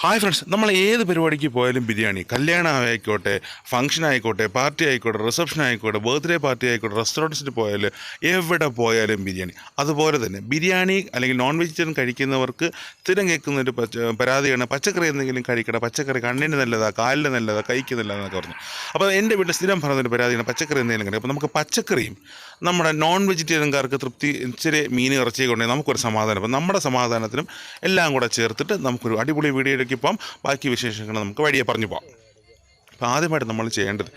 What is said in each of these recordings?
Hi friends, നമ്മൾ ഏത് പരിപാടിക്ക് പോയാലും ബിരിയാണി, കല്യാണം ആയിക്കോട്ടെ, ഫംഗ്ഷൻ ആയിക്കോട്ടെ, പാർട്ടി ആയിക്കോട്ടെ, റിസപ്ഷൻ ആയിക്കോട്ടെ, ബർത്ത്ഡേ പാർട്ടി ആയിക്കോട്ടെ, റെസ്റ്റോറൻറ്റ്സിൽ പോയാലും എവിടെ പോയാലും ബിരിയാണി. അതുപോലെ തന്നെ ബിരിയാണി അല്ലെങ്കിൽ നോൺ വെജിറ്റേറിയൻ കഴിക്കുന്നവർക്ക് സ്ഥിരം കേൾക്കുന്നൊരു പരാതിയാണ്, പച്ചക്കറി എന്തെങ്കിലും കഴിക്കണം, പച്ചക്കറി കണ്ണിന് നല്ലതാണ്, കാലിന് നല്ലതാണ്, കൈക്ക് നല്ലതാണെന്നൊക്കെ പറഞ്ഞു. അപ്പോൾ എൻ്റെ വീട്ടിൽ സ്ഥിരം പറഞ്ഞൊരു പരാതിയാണ് പച്ചക്കറി എന്തെങ്കിലും കഴിക്കും. അപ്പോൾ നമുക്ക് പച്ചക്കറിയും നമ്മുടെ നോൺ വെജിറ്റേറിയൻകാർക്ക് തൃപ്തി ഇച്ചിരി മീൻ ഇറച്ചിയൊക്കെ ഉണ്ടെങ്കിൽ നമുക്കൊരു സമാധാനം. അപ്പോൾ നമ്മുടെ സമാധാനത്തിനും എല്ലാം കൂടെ ചേർത്തിട്ട് നമുക്കൊരു അടിപൊളി വീഡിയോയിലേക്ക് പോകാം. ബാക്കി വിശേഷങ്ങൾ നമുക്ക് വഴിയെ പറഞ്ഞു പോകാം. അപ്പോൾ ആദ്യമായിട്ട് നമ്മൾ ചെയ്യേണ്ടത്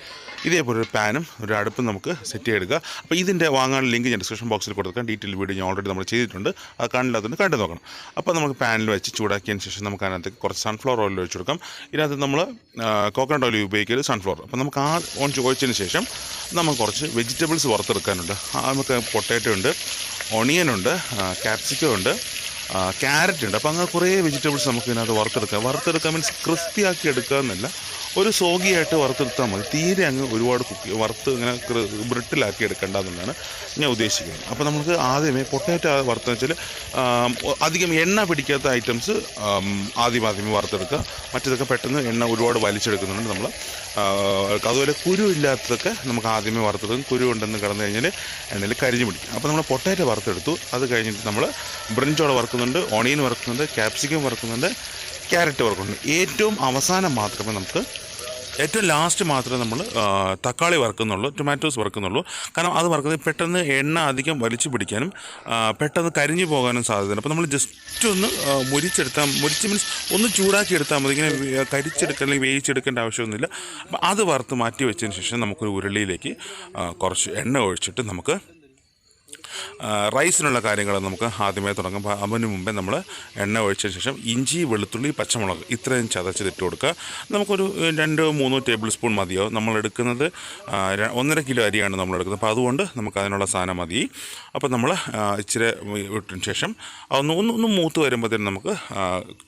ഇതേപോലെ ഒരു പാനും ഒരു അടുപ്പും നമുക്ക് സെറ്റ് ചെയ്തെടുക്കുക. അപ്പോൾ ഇതിൻ്റെ വാങ്ങാനുള്ള ലിങ്ക് ഞാൻ ഡിസ്ക്രിപ്ഷൻ ബോക്സിൽ കൊടുക്കാം. ഡീറ്റെയിൽ വീഡിയോ ഞാൻ ഓൾറെഡി നമ്മൾ ചെയ്തിട്ടുണ്ട്, അത് കാണില്ലാത്തതുകൊണ്ട് കണ്ടു നോക്കണം. അപ്പോൾ നമുക്ക് പാനിൽ വെച്ച് ചൂടാക്കിയതിന് ശേഷം നമുക്ക് അതിനകത്ത് കുറച്ച് സൺഫ്ലവർ ഓയിൽ ഒഴിച്ചു കൊടുക്കാം. ഇതിനകത്ത് നമ്മൾ കോക്കനട്ട് ഓയിൽ ഉപയോഗിക്കരുത്, സൺഫ്ലവർ. അപ്പോൾ നമുക്ക് ആ ഒഴിച്ചതിന് ശേഷം നമുക്ക് കുറച്ച് വെജിറ്റബിൾസ് വറുത്തെടുക്കാനുണ്ട്. നമുക്ക് പൊട്ടാറ്റോ ഉണ്ട്, ഒണിയനുണ്ട്, ക്യാപ്സിക്കം ഉണ്ട്, ക്യാരറ്റ് ഉണ്ട്. അപ്പോൾ അങ്ങനെ കുറേ വെജിറ്റബിൾസ് നമുക്ക് ഇതിനകത്ത് വറുത്തെടുക്കാൻ മീൻസ് ക്രിസ്പി ആക്കി എടുക്കുക എന്നല്ല, ഒരു സോഗിയായിട്ട് വറുത്തെടുത്താൽ മതി. തീരെ അങ്ങ് ഒരുപാട് വറുത്ത് ഇങ്ങനെ ബ്രിട്ടിലാക്കി എടുക്കേണ്ടതെന്നാണ് ഞാൻ ഉദ്ദേശിക്കുന്നത്. അപ്പോൾ നമുക്ക് ആദ്യമേ പൊട്ടാറ്റോ വറുത്തെന്ന് വെച്ചാൽ അധികം എണ്ണ പിടിക്കാത്ത ഐറ്റംസ് ആദ്യമേ വറുത്തെടുക്കുക. മറ്റേതൊക്കെ പെട്ടെന്ന് എണ്ണ ഒരുപാട് വലിച്ചെടുക്കുന്നുണ്ട് നമ്മൾ. അതുപോലെ കുരു ഇല്ലാത്തതൊക്കെ നമുക്ക് ആദ്യമേ വറുത്തെടുക്കും. കുരു ഉണ്ടെന്ന് കിടന്നു കഴിഞ്ഞാൽ എണ്ണയിൽ കരിഞ്ഞു പിടിക്കും. അപ്പോൾ നമ്മൾ പൊട്ടാറ്റോ വറുത്തെടുത്തു. അത് കഴിഞ്ഞിട്ട് നമ്മൾ ബ്രിഞ്ചോള വറുക്കുന്നുണ്ട്, ഓണിയൻ വറുക്കുന്നുണ്ട്, ക്യാപ്സിക്കം വറുക്കുന്നുണ്ട്, ക്യാരറ്റ് വറുക്കുന്നുണ്ട്. ഏറ്റവും ലാസ്റ്റ് മാത്രമേ നമ്മൾ തക്കാളി വറുക്കുന്നുള്ളൂ, ടൊമാറ്റോസ് വറുക്കുന്നുള്ളൂ. കാരണം അത് വറുക്കുന്നത് പെട്ടെന്ന് എണ്ണ അധികം വലിച്ചു പിടിക്കാനും പെട്ടെന്ന് കരിഞ്ഞു പോകാനും സാധ്യതയുണ്ട്. അപ്പോൾ നമ്മൾ ജസ്റ്റ് ഒന്ന് മുരിച്ച് മീൻസ് ഒന്ന് ചൂടാക്കി എടുത്താൽ മതി. ഇങ്ങനെ കരിച്ചെടുക്കുക അല്ലെങ്കിൽ വേവിച്ചെടുക്കേണ്ട ആവശ്യമൊന്നുമില്ല. അപ്പോൾ അത് വറുത്ത് മാറ്റി വെച്ചതിന് ശേഷം നമുക്കൊരു ഉരുളിയിലേക്ക് കുറച്ച് എണ്ണ ഒഴിച്ചിട്ട് നമുക്ക് റൈസിനുള്ള കാര്യങ്ങൾ നമുക്ക് ആദ്യമേ തുടങ്ങും. അതിന് മുമ്പേ നമ്മൾ എണ്ണ ഒഴിച്ചതിന് ശേഷം ഇഞ്ചി, വെളുത്തുള്ളി, പച്ചമുളക് ഇത്രയും ചതച്ചിട്ട് കൊടുക്കുക. നമുക്കൊരു 2-3 ടേബിൾ സ്പൂൺ മതിയോ. നമ്മൾ എടുക്കുന്നത് 1.5 കിലോ അരിയാണ് നമ്മൾ എടുക്കുന്നത്. അപ്പോൾ അതുകൊണ്ട് നമുക്ക് അതിനുള്ള സാധനം മതി. അപ്പോൾ നമ്മൾ ഇച്ചിരി ഇട്ടതിന് ശേഷം ഒന്ന് മൂത്ത് വരുമ്പോഴത്തേനും നമുക്ക്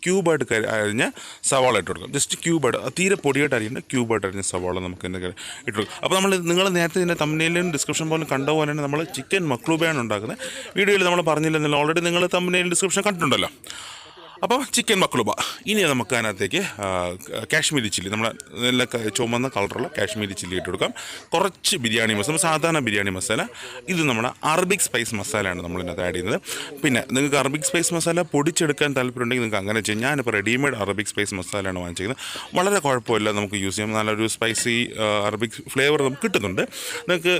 ക്യൂബായിട്ട് അരിഞ്ഞ സവാള ഇട്ട് കൊടുക്കാം. ജസ്റ്റ് ക്യൂബായിട്ട്, തീരെ പൊടിയായിട്ട് അരിയുന്ന ക്യൂബായിട്ട് അരിഞ്ഞ സവാള നമുക്ക് ഇട്ട് കൊടുക്കാം. അപ്പോൾ നിങ്ങൾ നേരത്തെ ഇതിൻ്റെ തമ്മിലും ഡിസ്ക്രിപ്ഷൻ പോലും കണ്ട പോലെ തന്നെ നമ്മൾ ചിക്കൻ മക്ലൂബയാണ് ഉണ്ടാക്കുന്നത്. വീഡിയോയിൽ നമ്മൾ പറഞ്ഞില്ലെന്നല്ല, ഓൾറെഡി നിങ്ങൾ തമ്മിൽ ഡിസ്ക്രിപ്ഷൻ കണ്ടിട്ടുണ്ടല്ലോ. അപ്പോൾ ചിക്കൻ മക്ലൂബ. ഇനി നമുക്ക് അതിനകത്തേക്ക് കാശ്മീരി ചില്ലി, നമ്മുടെ നല്ല ചുമന്ന കളറുള്ള കാശ്മീരി ചില്ലി ഇട്ട് കൊടുക്കാം. കുറച്ച് ബിരിയാണി മസാല, സാധാരണ ബിരിയാണി മസാല. ഇത് നമ്മുടെ അറബിക് സ്പൈസ് മസാലയാണ് നമ്മളിതിനകത്ത് ആഡ് ചെയ്യുന്നത്. പിന്നെ നിങ്ങൾക്ക് അറബിക് സ്പൈസ് മസാല പൊടിച്ചെടുക്കാൻ താല്പര്യമുണ്ടെങ്കിൽ നിങ്ങൾക്ക് അങ്ങനെ ചെയ്യാം. ഞാനിപ്പോൾ റെഡിമെയ്ഡ് അറബിക് സ്പൈസ് മസാലയാണ് വാങ്ങിച്ചിരിക്കുന്നത്. വളരെ കുഴപ്പമില്ല, നമുക്ക് യൂസ് ചെയ്യാം. നല്ലൊരു സ്പൈസി അറബിക് ഫ്ലേവർ നമുക്ക് കിട്ടുന്നുണ്ട്. നിങ്ങൾക്ക്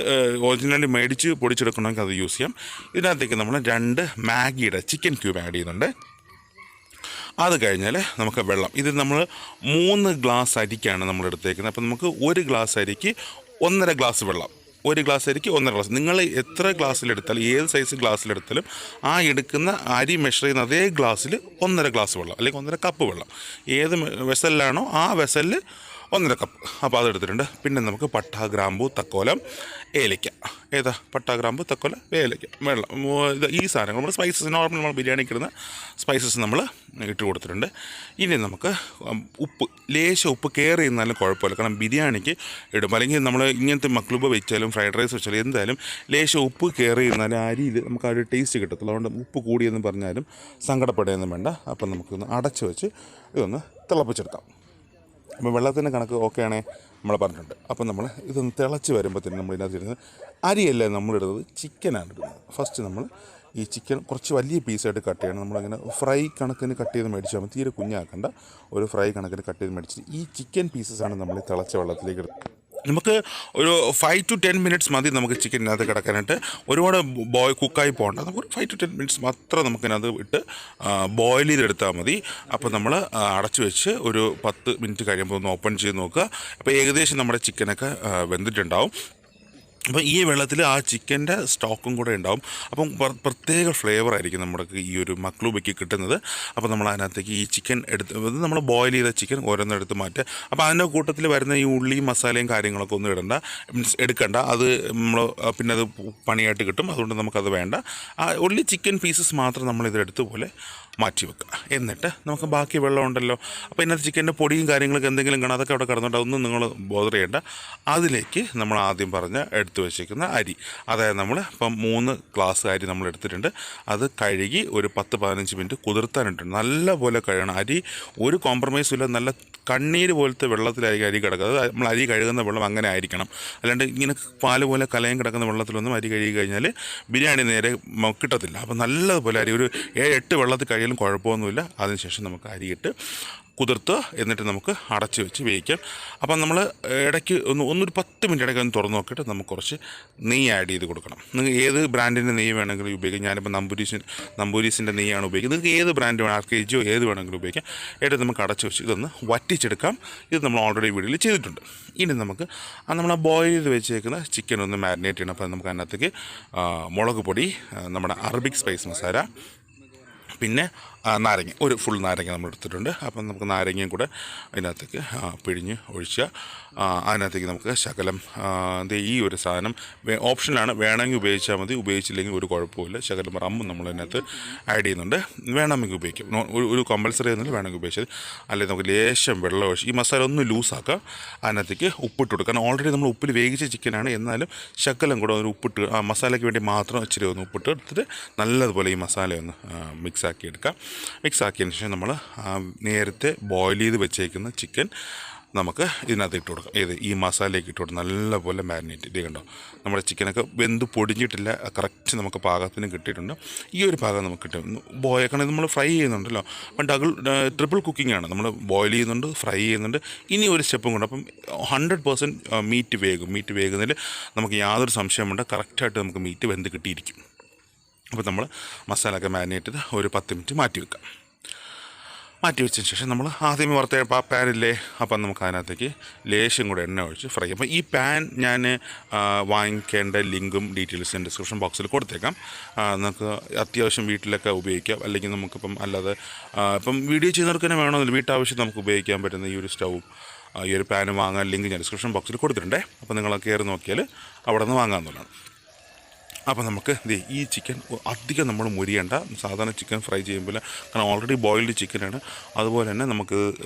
ഒറിജിനലി മേടിച്ച് പൊടിച്ചെടുക്കണമെങ്കിൽ അത് യൂസ് ചെയ്യാം. ഇതിനകത്തേക്ക് നമ്മൾ 2 മാഗിയുടെ ചിക്കൻ ക്യൂബ് ആഡ് ചെയ്യുന്നുണ്ട്. അത് കഴിഞ്ഞാൽ നമുക്ക് വെള്ളം, ഇത് നമ്മൾ 3 ഗ്ലാസ് അരിക്കാണ് നമ്മൾ എടുത്തേക്കുന്നത്. അപ്പോൾ നമുക്ക് 1 ഗ്ലാസ് അരിക്ക് 1.5 ഗ്ലാസ് വെള്ളം, 1 ഗ്ലാസ് അരിക്ക് 1.5 ഗ്ലാസ്. നിങ്ങൾ എത്ര ഗ്ലാസ്സിലെടുത്താലും, ഏത് സൈസ് ഗ്ലാസ്സിലെടുത്താലും ആ എടുക്കുന്ന അരി മെഷർ ചെയ്യുന്ന അതേ ഗ്ലാസ്സിൽ 1.5 ഗ്ലാസ് വെള്ളം അല്ലെങ്കിൽ 1.5 കപ്പ് വെള്ളം. ഏത് വെസലിലാണോ ആ വെസലിൽ 1.5 കപ്പ്. അപ്പോൾ അതെടുത്തിട്ടുണ്ട്. പിന്നെ നമുക്ക് പട്ട, ഗ്രാമ്പൂ, തക്കോലം, ഏലയ്ക്ക. പട്ട, ഗ്രാമ്പൂ, തക്കോല, ഏലയ്ക്ക, വെള്ളം. ഈ സാധനങ്ങൾ നമ്മൾ സ്പൈസസ്, നോർമൽ നമ്മൾ ബിരിയാണിക്ക് ഇടുന്ന സ്പൈസസ് നമ്മൾ ഇട്ട് കൊടുത്തിട്ടുണ്ട്. ഇനി നമുക്ക് ലേശം ഉപ്പ് കെയർ ചെയ്യുന്നാലും കുഴപ്പമില്ല. കാരണം ബിരിയാണിക്ക് ഇടും, അല്ലെങ്കിൽ നമ്മൾ ഇങ്ങനത്തെ മക്ലൂബ വെച്ചാലും ഫ്രൈഡ് റൈസ് വെച്ചാലും എന്തായാലും ലേശം ഉപ്പ് കെയർ ചെയ്യുന്നാലും അരിയിൽ നമുക്ക് ആ ഒരു ടേസ്റ്റ് കിട്ടത്തുള്ളൂ. അതുകൊണ്ട് ഉപ്പ് കൂടിയെന്ന് പറഞ്ഞാലും സങ്കടപ്പെടുകയൊന്നും വേണ്ട. അപ്പം നമുക്കൊന്ന് അടച്ച് വെച്ച് ഇതൊന്ന് തിളപ്പിച്ചെടുക്കാം. അപ്പോൾ വെള്ളത്തിൻ്റെ കണക്ക് ഓക്കെയാണേ നമ്മൾ പറഞ്ഞിട്ടുണ്ട്. അപ്പോൾ നമ്മൾ ഇതൊന്ന് തിളച്ച് വരുമ്പോഴത്തേനും നമ്മൾ ഇതിനകത്തിരുന്നത് അരിയല്ല നമ്മളിടുന്നത്, ചിക്കനാണ് ഇടുന്നത്. ഫസ്റ്റ് നമ്മൾ ഈ ചിക്കൻ കുറച്ച് വലിയ പീസായിട്ട് കട്ട് ചെയ്യണം. നമ്മളിങ്ങനെ ഫ്രൈ കണക്കിന് കട്ട് ചെയ്ത് മേടിച്ചാൽ മതി, തീരെ കുഞ്ഞാക്കണ്ട. ഒരു ഫ്രൈ കണക്കിന് കട്ട് ചെയ്ത് മേടിച്ചിട്ട് ഈ ചിക്കൻ പീസസാണ് നമ്മൾ ഈ തിളച്ച വെള്ളത്തിലേക്ക് ഇടുന്നത്. നമുക്ക് ഒരു 5 to 10 മിനിറ്റ്സ് മതി നമുക്ക് ചിക്കനകത്ത് കിടക്കാനായിട്ട്. ഒരുപാട് കുക്കായി പോകണ്ട. നമുക്കൊരു 5 to 10 മിനിറ്റ്സ് മാത്രം നമുക്കിനകത്ത് ഇട്ട് ബോയിൽ ചെയ്തെടുത്താൽ മതി. അപ്പോൾ നമ്മൾ അടച്ചു വെച്ച് ഒരു 10 മിനിറ്റ് കഴിയുമ്പോൾ ഒന്ന് ഓപ്പൺ ചെയ്ത് നോക്കുക. അപ്പോൾ ഏകദേശം നമ്മുടെ ചിക്കനൊക്കെ വെന്തിട്ടുണ്ടാവും. അപ്പോൾ ഈ വെള്ളത്തിൽ ആ ചിക്കൻ്റെ സ്റ്റോക്കും കൂടെ ഉണ്ടാവും. അപ്പം പ്രത്യേക ഫ്ലേവറായിരിക്കും നമ്മുടെ ഈ ഒരു മക്ലൂബയ്ക്ക് കിട്ടുന്നത്. അപ്പോൾ നമ്മൾ അതിനകത്തേക്ക് ഈ ചിക്കൻ നമ്മൾ ബോയിൽ ചെയ്ത ചിക്കൻ ഓരോന്നെടുത്ത് മാറ്റുക. അപ്പോൾ അതിൻ്റെ കൂട്ടത്തിൽ വരുന്ന ഈ ഉള്ളിയും മസാലയും കാര്യങ്ങളൊക്കെ ഒന്നും എടുക്കണ്ട. അത് നമ്മൾ പിന്നെ അത് പണിയായിട്ട് കിട്ടും. അതുകൊണ്ട് നമുക്കത് വേണ്ട. ഉള്ളി ചിക്കൻ പീസസ് മാത്രം നമ്മൾ ഇതിലെടുത്ത് പോലെ മാറ്റി വെക്കുക. എന്നിട്ട് നമുക്ക് ബാക്കി വെള്ളം ഉണ്ടല്ലോ, അപ്പോൾ ഇതിനകത്ത് ചിക്കൻ്റെ പൊടിയും കാര്യങ്ങളൊക്കെ എന്തെങ്കിലും കാണാം, അതൊക്കെ അവിടെ കിടന്നുണ്ട്, അതൊന്നും നിങ്ങൾ ബോധർ ചെയ്യേണ്ട. അതിലേക്ക് നമ്മൾ ആദ്യം പറഞ്ഞ എടുത്തു വെച്ചേക്കുന്ന അരി, അതായത് നമ്മൾ ഇപ്പം 3 ഗ്ലാസ് അരി നമ്മൾ എടുത്തിട്ടുണ്ട്. അത് കഴുകി ഒരു 10-15 മിനിറ്റ് കുതിർത്താനിട്ടുണ്ട്. നല്ലപോലെ കഴുകണം. അരി ഒരു കോംപ്രമൈസും ഇല്ല, നല്ല കണ്ണീര് പോലത്തെ വെള്ളത്തിലായിരിക്കും അരി കിടക്കുക. അത് നമ്മൾ അരി കഴുകുന്ന വെള്ളം അങ്ങനെ ആയിരിക്കണം. അല്ലാണ്ട് ഇങ്ങനെ പാല് പോലെ കലയം കിടക്കുന്ന വെള്ളത്തിലൊന്നും അരി കഴുകി കഴിഞ്ഞാൽ ബിരിയാണി നേരെ കിട്ടത്തില്ല. അപ്പോൾ നല്ലതുപോലെ അരി ഒരു 7-8 വെള്ളത്തിൽ കഴിയാലും കുഴപ്പമൊന്നുമില്ല. അതിനുശേഷം നമുക്ക് അരിയിട്ട് കുതിർത്ത് എന്നിട്ട് നമുക്ക് അടച്ച് വെച്ച് വേവിക്കാം. അപ്പം നമ്മൾ ഇടയ്ക്ക് ഒന്നൊരു 10 മിനിറ്റ് ഇടയ്ക്ക് ഒന്ന് തുറന്ന് നോക്കിയിട്ട് നമുക്ക് കുറച്ച് നെയ്യ് ആഡ് ചെയ്ത് കൊടുക്കണം. നിങ്ങൾക്ക് ഏത് ബ്രാൻഡിൻ്റെ നെയ്യ് വേണമെങ്കിലും ഉപയോഗിക്കാം. ഞാനിപ്പോൾ നമ്പൂരീസിൻ്റെ നെയ്യാണ് ഉപയോഗിക്കുന്നത്. നിങ്ങൾക്ക് ഏത് ബ്രാൻഡ് വേണം, RKGയോ ഏത് വേണമെങ്കിലും ഉപയോഗിക്കാം. എന്നിട്ട് നമുക്ക് അടച്ച് വെച്ച് ഇതൊന്ന് വറ്റിച്ചെടുക്കാം. ഇത് നമ്മൾ ഓൾറെഡി വീഡിയോയിൽ ചെയ്തിട്ടുണ്ട്. ഇനി നമുക്ക് നമ്മൾ ബോയിൽ ചെയ്ത് വെച്ചേക്കുന്ന ചിക്കൻ ഒന്ന് മാരിനേറ്റ് ചെയ്യണം. അപ്പോൾ നമുക്ക് അതിനകത്തേക്ക് മുളക് പൊടി, നമ്മുടെ അറബിക് സ്പൈസ് മസാല, പിന്നെ നാരങ്ങ, ഒരു ഫുൾ നാരങ്ങ നമ്മൾ എടുത്തിട്ടുണ്ട്. അപ്പം നമുക്ക് നാരങ്ങയും കൂടെ അതിനകത്തേക്ക് പിഴിഞ്ഞ് ഒഴിക്കുക. അതിനകത്തേക്ക് നമുക്ക് ശകലം ഈ ഒരു സാധനം ഓപ്ഷനിലാണ്, വേണമെങ്കിൽ ഉപയോഗിച്ചാൽ മതി, ഉപയോഗിച്ചില്ലെങ്കിൽ ഒരു കുഴപ്പമില്ല. ശകലം റമ്മും നമ്മൾ അതിനകത്ത് ആഡ് ചെയ്യുന്നുണ്ട്. വേണമെങ്കിൽ ഉപയോഗിക്കാം, ഒരു കമ്പൽസറി ഒന്നുമില്ല, വേണമെങ്കിൽ ഉപയോഗിച്ചത്. അല്ലെങ്കിൽ നമുക്ക് ലേശം വെള്ളം ഒഴിച്ച് ഈ മസാല ഒന്ന് ലൂസാക്കുക. അതിനകത്തേക്ക് ഉപ്പിട്ട് കൊടുക്കുക. കാരണം ഓൾറെഡി നമ്മൾ ഉപ്പിൽ വേവിച്ച ചിക്കനാണ്, എന്നാലും ശകലം കൂടെ ഒരു ഉപ്പിട്ട് മസാലയ്ക്ക് വേണ്ടി മാത്രം ഇച്ചിരി ഒന്ന് ഉപ്പിട്ട് എടുത്തിട്ട് നല്ലതുപോലെ ഈ മസാലയൊന്ന് മിക്സാക്കി എടുക്കാം. മിക്സാക്കിയതിന് ശേഷം നമ്മൾ നേരത്തെ ബോയിൽ ചെയ്ത് വെച്ചേക്കുന്ന ചിക്കൻ നമുക്ക് ഇതിനകത്ത് ഇട്ട് കൊടുക്കാം. ഈ മസാലയ്ക്ക് ഇട്ട് കൊടുക്കാം. നല്ലപോലെ മാരിനേറ്റ് ഇത് കണ്ടോ, നമ്മുടെ ചിക്കനൊക്കെ വെന്ത് പൊടിഞ്ഞിട്ടില്ല, കറക്റ്റ് നമുക്ക് പാകത്തിന് കിട്ടിയിട്ടുണ്ട്. ഈ ഒരു പാകം നമുക്ക് കിട്ടും. ബോയൊക്കെ നമ്മൾ ഫ്രൈ ചെയ്യുന്നുണ്ടല്ലോ, അപ്പം ട്രിപ്പിൾ കുക്കിംഗ് ആണ്. നമ്മൾ ബോയിൽ ചെയ്യുന്നുണ്ട്, ഫ്രൈ ചെയ്യുന്നുണ്ട്. ഇനി ഒരു സ്റ്റെപ്പും കൂടെ. അപ്പം 100% മീറ്റ് വേകും. മീറ്റ് വേകുന്നതിൽ നമുക്ക് യാതൊരു സംശയമുണ്ട്, കറക്റ്റായിട്ട് നമുക്ക് മീറ്റ് വെന്ത് കിട്ടിയിരിക്കും. അപ്പോൾ നമ്മൾ മസാലയൊക്കെ മാരിനേറ്റ് ചെയ്ത് ഒരു 10 മിനിറ്റ് മാറ്റി വെക്കാം. മാറ്റി വെച്ചതിന് ശേഷം നമ്മൾ ആദ്യമേ വറുത്ത പാനില്ലേ, അപ്പം നമുക്ക് അതിനകത്തേക്ക് ലേശം കൂടെ എണ്ണ ഒഴിച്ച് ഫ്രൈ ചെയ്യാം. അപ്പോൾ ഈ പാൻ ഞാൻ വാങ്ങിക്കേണ്ട ലിങ്കും ഡീറ്റെയിൽസും ഡിസ്ക്രിപ്ഷൻ ബോക്സിൽ കൊടുത്തേക്കാം. നമുക്ക് അത്യാവശ്യം വീട്ടിലൊക്കെ ഉപയോഗിക്കാം. അല്ലെങ്കിൽ നമുക്കിപ്പം അല്ലാതെ ഇപ്പം വീഡിയോ ചെയ്യുന്നവർക്ക് തന്നെ വേണമെന്നില്ല, വീട്ടാവശ്യം നമുക്ക് ഉപയോഗിക്കാൻ പറ്റുന്ന ഈ ഒരു സ്റ്റൗവും ഈ ഒരു പാനും വാങ്ങാൻ ലിങ്ക് ഞാൻ ഡിസ്ക്രിപ്ഷൻ ബോക്സിൽ കൊടുത്തിട്ടുണ്ടേ. അപ്പോൾ നിങ്ങൾ കയറി നോക്കിയാൽ അവിടെ നിന്ന് വാങ്ങാമെന്നുള്ളതാണ്. അപ്പോൾ നമുക്ക് ഈ ചിക്കൻ അധികം നമ്മൾ മുരിയേണ്ട. സാധാരണ ചിക്കൻ ഫ്രൈ ചെയ്യുമ്പോൾ, കാരണം ഓൾറെഡി ബോയിൽഡ് ചിക്കനാണ്, അതുപോലെ തന്നെ നമുക്ക്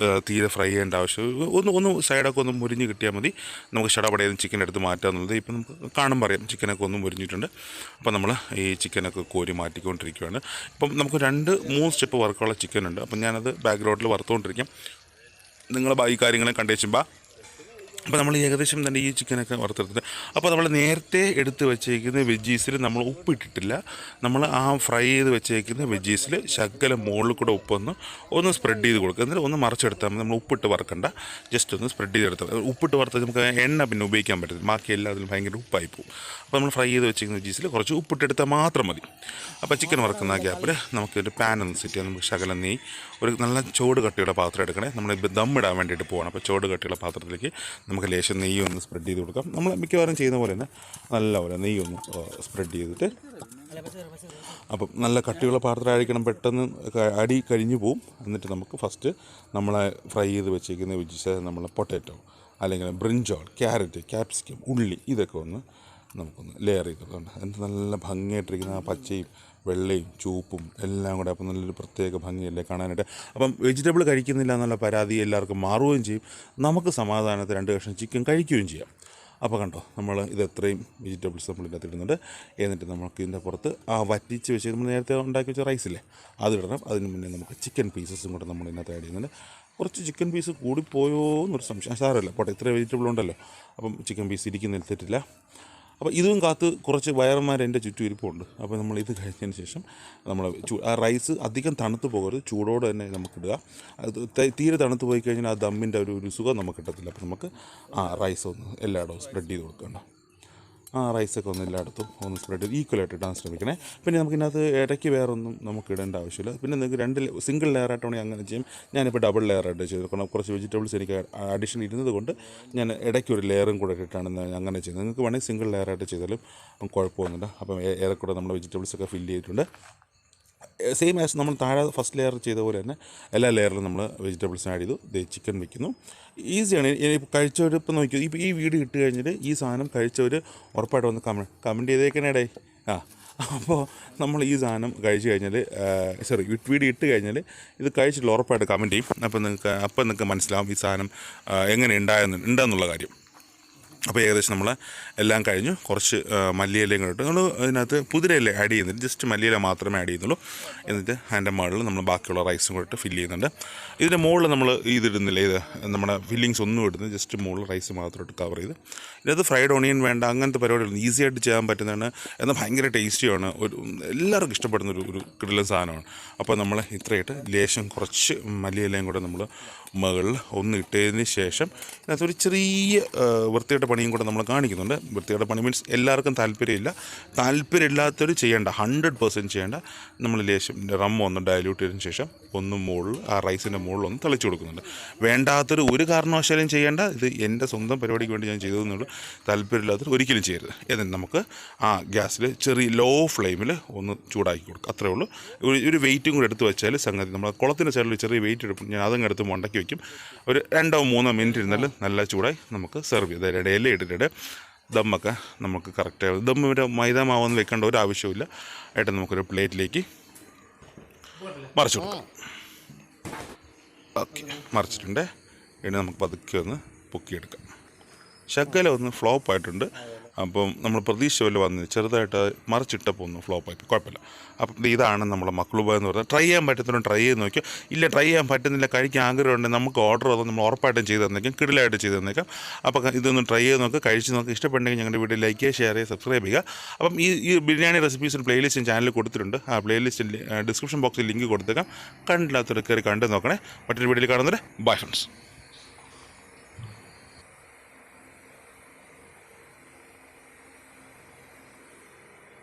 തീരെ ഫ്രൈ ചെയ്യേണ്ട ആവശ്യം ഒന്ന് സൈഡൊക്കെ ഒന്ന് മുരിഞ്ഞ് കിട്ടിയാൽ മതി. നമുക്ക് ഷടപടയിൽ ചിക്കൻ എടുത്ത് മാറ്റുക എന്നുള്ളത് ഇപ്പം നമുക്ക് കാണുമ്പോൾ അറിയാം. ചിക്കനൊക്കെ ഒന്ന് മുരിഞ്ഞിട്ടുണ്ട്. അപ്പോൾ നമ്മൾ ഈ ചിക്കനൊക്കെ കോരി മാറ്റിക്കൊണ്ടിരിക്കുകയാണ്. ഇപ്പം നമുക്ക് 2-3 സ്റ്റെപ്പ് വർക്കുള്ള ചിക്കനുണ്ട്. അപ്പം ഞാനത് ബാക്ക്ഗ്രൗണ്ടിൽ വറുത്തുകൊണ്ടിരിക്കാം. നിങ്ങൾ ഈ കാര്യങ്ങളെ കണ്ടേച്ചുമ്പോൾ അപ്പോൾ നമ്മൾ ഏകദേശം തന്നെ ഈ ചിക്കനൊക്കെ വറുത്തെടുത്തിട്ട്, അപ്പോൾ നമ്മൾ നേരത്തെ എടുത്ത് വെച്ചേക്കുന്ന വെജീസിൽ നമ്മൾ ഉപ്പിട്ടിട്ടില്ല. നമ്മൾ ആ ഫ്രൈ ചെയ്ത് വെച്ചേക്കുന്ന വെജീസിൽ ശകലം മുകളിൽ കൂടെ ഒന്ന് സ്പ്രെഡ് ചെയ്ത് കൊടുക്കുക. എന്നിട്ട് ഒന്ന് മറിച്ചെടുത്താൽ മതി. നമ്മൾ ഉപ്പിട്ട് വറുക്കണ്ട, ജസ്റ്റ് ഒന്ന് സ്പ്രെഡ് ചെയ്തെടുത്താൽ. ഉപ്പിട്ട് വറുത്താൽ നമുക്ക് എണ്ണ പിന്നെ ഉപയോഗിക്കാൻ പറ്റില്ല, ബാക്കി എല്ലാത്തിലും ഭയങ്കര ഉപ്പായി പോകും. അപ്പോൾ നമ്മൾ ഫ്രൈ ചെയ്ത് വെച്ചിരിക്കുന്ന വെജീസിൽ കുറച്ച് ഉപ്പിട്ടെടുത്താൽ മാത്രം മതി. അപ്പോൾ ചിക്കൻ വറുക്കുന്ന ഗ്യാപ്പിൽ നമുക്കൊരു പാൻ ഒന്ന് സെറ്റ് ചെയ്യാം. നമുക്ക് ശകലം നെയ്യ്, ഒരു നല്ല ചോട് കട്ടിയുള്ള പാത്രം എടുക്കണേ. നമ്മളിപ്പോൾ ദമ്മിടാൻ വേണ്ടിയിട്ട് പോകണം. അപ്പോൾ ചോട് കട്ടിയുള്ള പാത്രത്തിലേക്ക് നമുക്ക് ലേശം നെയ്യ് ഒന്ന് സ്പ്രെഡ് ചെയ്ത് കൊടുക്കാം. നമ്മൾ മിക്കവാറും ചെയ്യുന്ന പോലെ തന്നെ നല്ലപോലെ നെയ്യ് ഒന്ന് സ്പ്രെഡ് ചെയ്തിട്ട്, അപ്പം നല്ല കട്ടിയുള്ള പാത്രം ആയിരിക്കണം, പെട്ടെന്ന് അടി കരിഞ്ഞു പോവും. എന്നിട്ട് നമുക്ക് ഫസ്റ്റ് നമ്മളെ ഫ്രൈ ചെയ്ത് വെച്ചിരിക്കുന്ന വെജിസ്, നമ്മളെ പൊട്ടാറ്റോ അല്ലെങ്കിൽ ബ്രിഞ്ചോൾ, ക്യാരറ്റ്, ക്യാപ്സിക്കം, ഉള്ളി, ഇതൊക്കെ നമുക്കൊന്ന് ലെയർ ചെയ്തിട്ടുണ്ട്. എന്നിട്ട് നല്ല ഭംഗിയായിട്ടിരിക്കുന്ന ആ പച്ചയും വെള്ളയും ചുവപ്പും എല്ലാം കൂടെ, അപ്പം നല്ലൊരു പ്രത്യേക ഭംഗിയല്ലേ കാണാനായിട്ട്. അപ്പം വെജിറ്റബിൾ കഴിക്കുന്നില്ല എന്നുള്ള പരാതി എല്ലാവർക്കും മാറുകയും ചെയ്യും. നമുക്ക് സമാധാനത്തിൽ 2 കഷ്ണം ചിക്കൻ കഴിക്കുകയും ചെയ്യാം. അപ്പോൾ കണ്ടോ, നമ്മൾ ഇത് എത്രയും വെജിറ്റബിൾസ് നമ്മൾ ഇതിനകത്ത് ഇടുന്നുണ്ട്. എന്നിട്ട് നമുക്ക് ഇതിൻ്റെ പുറത്ത് വറ്റിച്ച് വെച്ച് നമ്മൾ നേരത്തെ ഉണ്ടാക്കി വെച്ച റൈസില്ലേ, അത് ഇടണം. അതിന് മുന്നേ നമുക്ക് ചിക്കൻ പീസസും കൂടെ നമ്മൾ ഇതിനകത്ത് ആഡ് ചെയ്യുന്നുണ്ട്. കുറച്ച് ചിക്കൻ പീസ് കൂടിപ്പോയോ എന്നൊരു സംശയം. സാരമില്ല, പോട്ടെ, ഇത്ര വെജിറ്റബിൾ ഉണ്ടല്ലോ. അപ്പം ചിക്കൻ പീസ് ഇരിക്കുന്നതിൽ തെറ്റില്ല. അപ്പോൾ ഇതും കാത്ത് കുറച്ച് വയറന്മാർ എൻ്റെ ചുറ്റും ഇരിപ്പുണ്ട്. അപ്പോൾ നമ്മൾ ഇത് കഴിഞ്ഞതിന് ശേഷം നമ്മൾ ആ റൈസ് അധികം തണുത്ത് പോകരുത്, ചൂടോടെ തന്നെ നമുക്കിടുക. അത് തീരെ തണുത്ത് പോയി കഴിഞ്ഞാൽ ആ ദമ്മിൻ്റെ ഒരു സുഖം നമുക്ക് കിട്ടത്തില്ല. അപ്പോൾ നമുക്ക് റൈസ് ഒന്ന് എല്ലായിടവും സ്പ്രെഡ് ചെയ്ത് കൊടുക്കണം. റൈസൊക്കെ ഒന്ന് എല്ലായിടത്തും ഒന്ന് സ്പ്രെഡ് ചെയ്ത് ഈക്വലായിട്ട് ഇടാൻ ശ്രമിക്കണേ. പിന്നെ നമുക്കിതിനകത്ത് ഇടയ്ക്ക് വേറൊന്നും നമുക്ക് ഇടേണ്ട ആവശ്യമില്ല. പിന്നെ നിങ്ങൾക്ക് സിംഗിൾ ലെയറായിട്ടാണെങ്കിൽ അങ്ങനെ ചെയ്യും. ഞാനിപ്പോൾ ഡബിൾ ലെയറായിട്ട് ചെയ്തു. കാരണം കുറച്ച് വെജിറ്റബിൾസ് എനിക്ക് അഡീഷണൽ ഇരുന്നത് കൊണ്ട് ഞാൻ ഇടയ്ക്ക് ഒരു ലെയറും കൂടെ ഇട്ടിട്ടാണ് അങ്ങനെ ചെയ്യുന്നത്. നിങ്ങൾക്ക് വേണമെങ്കിൽ സിംഗിൾ ലെയറായിട്ട് ചെയ്താലും കുഴപ്പമൊന്നുമില്ല. അപ്പം ഏറെക്കൂടെ നമ്മുടെ വെജിറ്റബിൾസൊക്കെ ഫില്ല് ചെയ്തിട്ടുണ്ട്. സെയിം ആസ് നമ്മൾ താഴെ ഫസ്റ്റ് ലെയർ ചെയ്ത പോലെ തന്നെ എല്ലാ ലെയറിലും നമ്മൾ വെജിറ്റബിൾസ് ആഡ് ചെയ്തു. ചിക്കൻ വയ്ക്കുന്നു. ഈസിയാണ്. കഴിച്ചവർ ഇപ്പം നോക്കിയോ, ഇപ്പോൾ ഈ വീഡിയോ ഇട്ട് കഴിഞ്ഞിട്ട് ഈ സാധനം കഴിച്ചവർ ഉറപ്പായിട്ട് വന്ന് കമൻറ്റ് ചെയ്തേക്കണേടേ. അപ്പോൾ നമ്മൾ ഈ സാധനം കഴിച്ച് കഴിഞ്ഞാൽ വീഡിയോ ഇട്ട് കഴിഞ്ഞാൽ ഇത് കഴിച്ചിട്ടുള്ള ഉറപ്പായിട്ട് കമൻറ്റ് ചെയ്യും. അപ്പോൾ നിങ്ങൾക്ക് മനസ്സിലാവും ഈ സാധനം എങ്ങനെ ഉണ്ടെന്നുള്ള കാര്യം. അപ്പോൾ ഏകദേശം നമ്മൾ എല്ലാം കഴിഞ്ഞു. കുറച്ച് മല്ലിയിലയും കൂടെ ഇട്ട് നമ്മൾ ഇതിനകത്ത് പുതിരയില ആഡ് ചെയ്യുന്നുണ്ട്, ജസ്റ്റ് മല്ലിയില മാത്രമേ ആഡ് ചെയ്യുന്നുള്ളൂ. എന്നിട്ട് അതിൻ്റെ മുകളിൽ നമ്മൾ ബാക്കിയുള്ള റൈസും കൂടെ ഇട്ട് ഫില്ല് ചെയ്യുന്നുണ്ട്. ഇതിൻ്റെ മുകളിൽ നമ്മൾ ഇതിടുന്നില്ല, ഇത് നമ്മുടെ ഫില്ലിങ്സ് ഒന്നും ഇടുന്നത്, ജസ്റ്റ് മുകളിൽ റൈസ് മാത്രം ഇട്ട് കവർ ചെയ്ത്. ഇതിനകത്ത് ഫ്രൈഡ് ഓണിയൻ വേണ്ട, അങ്ങനത്തെ പരിപാടികളൊന്നും ഈസി ആയിട്ട് ചെയ്യാൻ പറ്റുന്നതാണ്. എന്നാൽ ഭയങ്കര ടേസ്റ്റിയാണ്, എല്ലാവർക്കും ഇഷ്ടപ്പെടുന്ന ഒരു കിടിലൻ സാധനമാണ്. അപ്പോൾ നമ്മൾ ഇത്രയിട്ട് ലേശം കുറച്ച് മല്ലിയിലയും കൂടെ നമ്മൾ മുകളിൽ ഒന്ന് ഇട്ടതിന് ശേഷം ഇതിനകത്തൊരു ചെറിയ വൃത്തിയുടെ പണിയും കൂടെ നമ്മൾ കാണിക്കുന്നുണ്ട്. വൃത്തിയുടെ പണി മീൻസ് എല്ലാവർക്കും താല്പര്യമില്ലാത്തവർ ചെയ്യേണ്ട, 100% ചെയ്യേണ്ട. നമ്മൾ ലേശം റമ്മ ഒന്ന് ഡയല്യൂട്ട് ചെയ്തതിന് ശേഷം ഒന്ന് മുകളിൽ ആ റൈസിൻ്റെ മുകളിൽ ഒന്ന് തെളിച്ച് കൊടുക്കുന്നുണ്ട്. വേണ്ടാത്തൊരു ഒരു കാരണവശാലും ചെയ്യേണ്ട, ഇത് എൻ്റെ സ്വന്തം പരിപാടിക്ക് വേണ്ടി ഞാൻ ചെയ്തതെന്നുള്ളൂ. താല്പര്യമില്ലാത്തവർ ഒരിക്കലും ചെയ്യരുത്. എന്നിട്ട് നമുക്ക് ആ ഗ്യാസിൽ ചെറിയ ലോ ഫ്ലെയിമിൽ ഒന്ന് ചൂടാക്കി കൊടുക്കുക, അത്രേ ഉള്ളൂ. ഒരു വെയിറ്റും കൂടെ എടുത്ത് വെച്ചാൽ സംഗതി നമ്മൾ കുളത്തിൻ്റെ സൈഡിൽ ചെറിയ വെയിറ്റ് എടുക്കും, ഞാൻ അതങ്ങ് എടുത്ത് മുണ്ടക്കി വയ്ക്കും. ഒരു 2-3 മിനിറ്റ് ഇരുന്നാൽ നല്ല ചൂടായി നമുക്ക് സെർവ് ചെയ്ത് ഇടയിൽ ഇട്ടിട്ട് ദമ്മൊക്കെ നമുക്ക് കറക്റ്റ് ദമ്മിൻ്റെ മൈദ മാവൊന്നും വെക്കേണ്ട ഒരു ആവശ്യമില്ല. ആയിട്ട് നമുക്കൊരു പ്ലേറ്റിലേക്ക് മറിച്ച് കൊടുക്കാം. ഓക്കെ, മറിച്ചിട്ടുണ്ട്. ഇനി നമുക്ക് പതുക്കെ ഒന്ന് പൊക്കിയെടുക്കാം. ശകലം ഒന്ന് ഫ്ലോപ്പായിട്ടുണ്ട്. അപ്പം നമ്മൾ പ്രതീക്ഷ പോലെ വന്ന് ചെറുതായിട്ട് മറിച്ചിട്ടപ്പോൾ ഒന്ന് ഫ്ലോപ്പായി, കുഴപ്പമില്ല. അപ്പം ഇതാണ് നമ്മളെ മക്ലുബ എന്ന് പറയുന്നത്. ട്രൈ ചെയ്യാൻ പറ്റുന്നവരും ട്രൈ ചെയ്ത് നോക്കിയോ. ഇല്ല ട്രൈ ചെയ്യാൻ പറ്റുന്നില്ല, കഴിക്കാൻ ആഗ്രഹമുണ്ടെങ്കിൽ നമുക്ക് ഓർഡർ ചെയ്താൽ നമ്മൾ ഉറപ്പായിട്ടും ചെയ്ത് തന്നേക്കാം, കിടിലായിട്ട് ചെയ്ത് തന്നേക്കാം. അപ്പോൾ ഇതൊന്ന് ട്രൈ ചെയ്ത് നോക്കുക, കഴിച്ച് നോക്കുക. ഇഷ്ടപ്പെട്ടെങ്കിൽ ഞങ്ങളുടെ വീഡിയോ ലൈക്ക് ചെയ്യുക, ഷെയർ ചെയ്യുക, സബ്സ്ക്രൈബ് ചെയ്യുക. അപ്പം ഈ ബിരിയാണി റെസിപ്പീസിന് പ്ലേലിസ്റ്റ് ചാനലിൽ കൊടുത്തിട്ടുണ്ട്. ആ പ്ലേലിസ്റ്റിൽ ഡിസ്ക്രിപ്ഷൻ ബോക്സിൽ ലിങ്ക് കൊടുത്തേക്കാം. കണ്ടില്ലാത്തവർ കയറി കണ്ടു നോക്കണേ. മറ്റൊരു വീഡിയോയിൽ കാണുന്നവരെ ബൈ ഫ്രണ്ട്സ്.